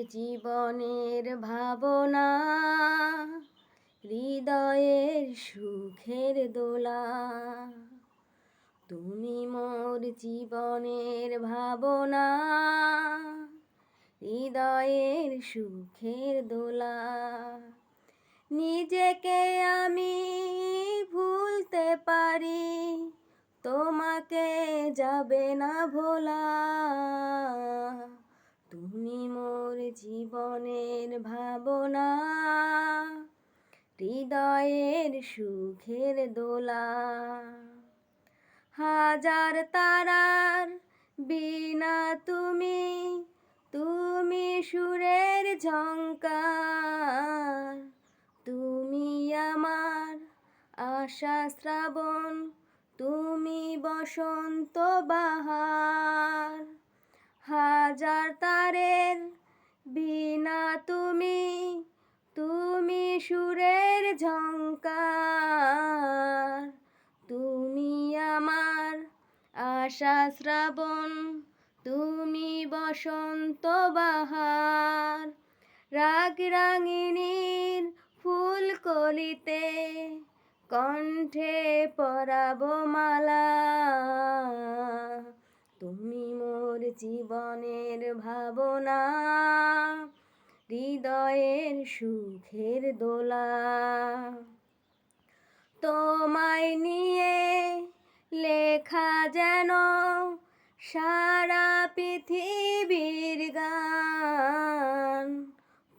জীবনের ভাবনা, হৃদয়ের সুখের দোলা। তুমি মোর জীবনের ভাবনা, হৃদয়ের সুখের দোলা। নিজেকে আমি ভুলতে পারি, তোমাকে যাবে না ভোলা। তুমি মোর জীবনের ভাবনা, হৃদয়ের সুখের দোলা। হাজার তারার বিনা তুমি, তুমি সুরের ঝংকার। তুমি আমার আশা শ্রাবণ, তুমি বসন্ত বাহার। হাজার তারের বিনা তুমি, তুমি সুরের ঝংকার। তুমি আমার আশা শ্রাবণ, তুমি বসন্ত বাহার। রাগ রাঙিনীর ফুলকলিতে, কণ্ঠে পরাব মালা। তুমি মোর জীবনের ভাবনা, হৃদয়ের সুখের দোলা। তোমায় নিয়ে লেখা যেন সারা পৃথিবীর গান।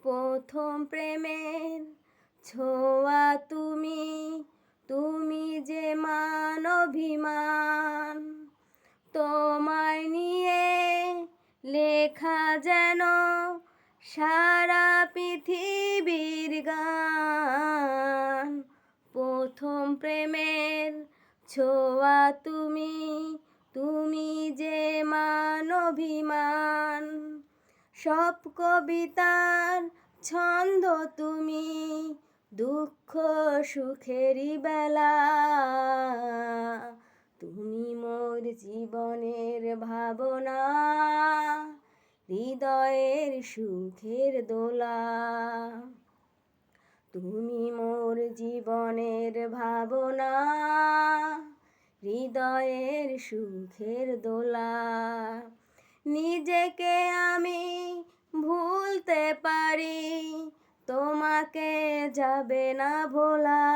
প্রথম প্রেমের ছোঁয়া তুমি, তুমি যে মান অভিমান। তোমায় নিয়ে লেখা যেন সারা পৃথিবীর গান। প্রথম প্রেমের ছোঁয়া তুমি, তুমি যে মান অভিমান। সব কবিতার ছন্দ তুমি, দুঃখ সুখেরই বেলা। তুমি মোর জীবনের ভাবনা, হৃদয়ের সুখের দোলা। তুমি মোর জীবনের ভাবনা, হৃদয়ের সুখের দোলা। নিজেকে আমি ভুলতে পারি, তোমাকে যাবে না ভোলা।